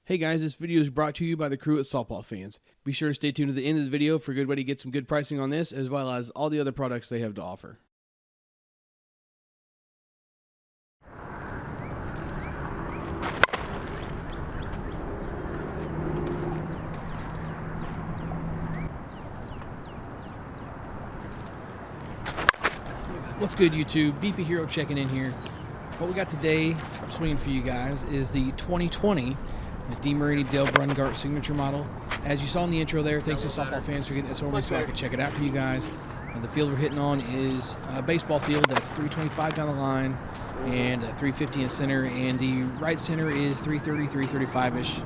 Hey guys, this video is brought to you by the crew at Softball Fans. Be sure to stay tuned to the end of the video for a good way to get some good pricing on this, as well as all the other products they have to offer. What's good, YouTube? BP Hero checking in here. What we got today, I'm swinging for you guys, is the 2020 DeMarini Dale Brungardt signature model. As you saw in the intro there, thanks to Softball Fans for getting this over so I could check it out for you guys. The field we're hitting on is a baseball field that's 325 down the line and 350 in center, and the right center is 330, 335-ish.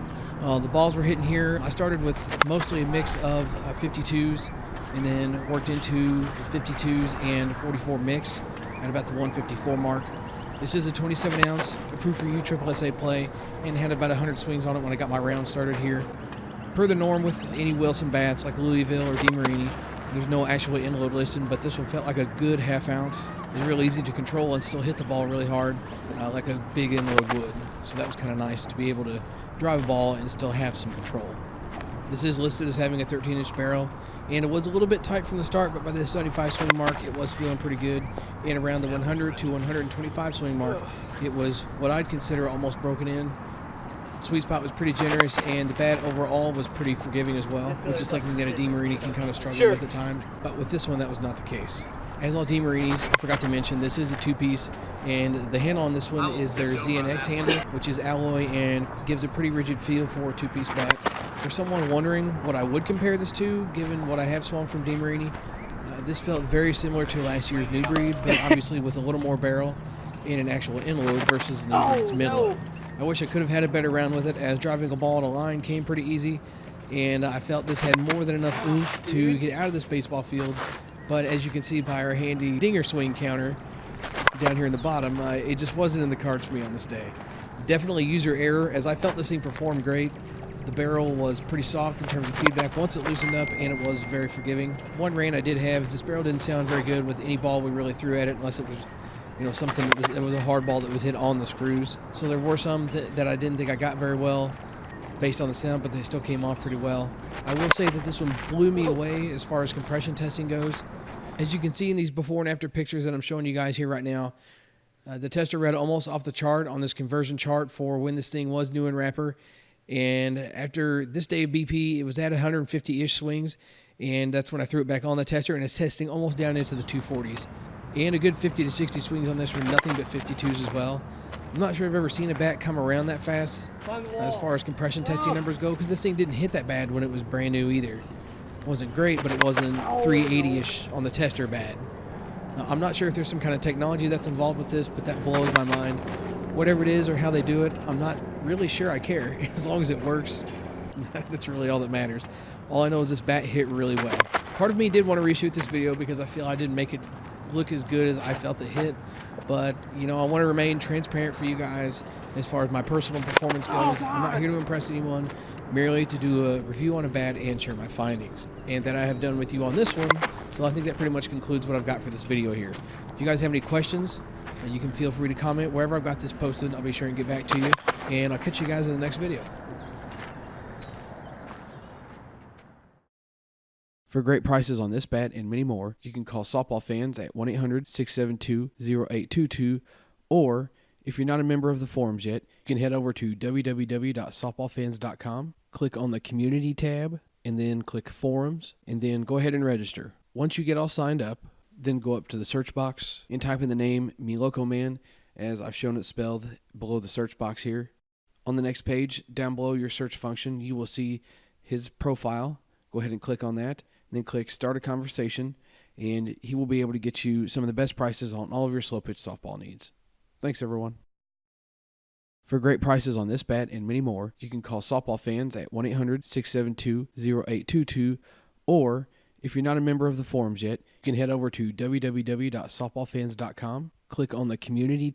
The balls we're hitting here, I started with mostly a mix of 52s and then worked into the 52s and 44 mix at about the 154 mark. This is a 27-ounce, approved for you, SSSA play, and had about 100 swings on it when I got my round started here. Per the norm with any Wilson bats like Louisville or DeMarini, there's no actual inload listed, but this one felt like a good half ounce. It was real easy to control and still hit the ball really hard, like a big inload would. So that was kind of nice to be able to drive a ball and still have some control. This is listed as having a 13-inch barrel, and it was a little bit tight from the start, but by the 75 swing mark, it was feeling pretty good. And around the 100 to 125 swing mark, it was what I'd consider almost broken in. Sweet spot was pretty generous, and the bat overall was pretty forgiving as well, which is something that a DeMarini can kind of struggle with at times. But with this one, that was not the case. As all DeMarinis, I forgot to mention, this is a two-piece, and the handle on this one is their ZNX handle, which is alloy and gives a pretty rigid feel for a two-piece bat. For someone wondering what I would compare this to, given what I have swung from DeMarini, this felt very similar to last year's New Breed, but obviously with a little more barrel and an actual inload versus the New Breed's midload. I wish I could have had a better round with it, as driving a ball at a line came pretty easy, and I felt this had more than enough oomph to get out of this baseball field. But as you can see by our handy dinger swing counter down here in the bottom, it just wasn't in the cards for me on this day. Definitely user error, as I felt this thing performed great. The barrel was pretty soft in terms of feedback once it loosened up, and it was very forgiving. One rant I did have is this barrel didn't sound very good with any ball we really threw at it, unless it was, something that was a hard ball that was hit on the screws. So there were some that I didn't think I got very well based on the sound, but they still came off pretty well. I will say that this one blew me away as far as compression testing goes. As you can see in these before and after pictures that I'm showing you guys here right now, the tester read almost off the chart on this conversion chart for when this thing was new in wrapper. And after this day of BP, it was at 150-ish swings, and that's when I threw it back on the tester, and it's testing almost down into the 240s. And a good 50 to 60 swings on this one, nothing but 52s as well. I'm not sure I've ever seen a bat come around that fast as far as compression testing numbers go, because this thing didn't hit that bad when it was brand new either. It wasn't great, but it wasn't 380-ish on the tester bad. I'm not sure if there's some kind of technology that's involved with this, but that blows my mind. Whatever it is or how they do it, I'm not really sure I care. As long as it works, that's really all that matters. All I know is this bat hit really well. Part of me did want to reshoot this video because I feel I didn't make it look as good as I felt it hit. But, I want to remain transparent for you guys as far as my personal performance goes. I'm not here to impress anyone, merely to do a review on a bat and share my findings. And that I have done with you on this one. So I think that pretty much concludes what I've got for this video here. If you guys have any questions, you can feel free to comment wherever I've got this posted. I'll be sure and get back to you. And I'll catch you guys in the next video. For great prices on this bat and many more, you can call Softball Fans at 1-800-672-0822, or if you're not a member of the forums yet, you can head over to www.softballfans.com, click on the Community tab, and then click Forums, and then go ahead and register. Once you get all signed up, then go up to the search box and type in the name Me Loco Man, as I've shown it spelled below the search box here. On the next page, down below your search function, you will see his profile. Go ahead and click on that, and then click Start a Conversation, and he will be able to get you some of the best prices on all of your slow pitch softball needs. Thanks, everyone. For great prices on this bat and many more, you can call Softball Fans at 1-800-672-0822, or if you're not a member of the forums yet, you can head over to www.softballfans.com, click on the Community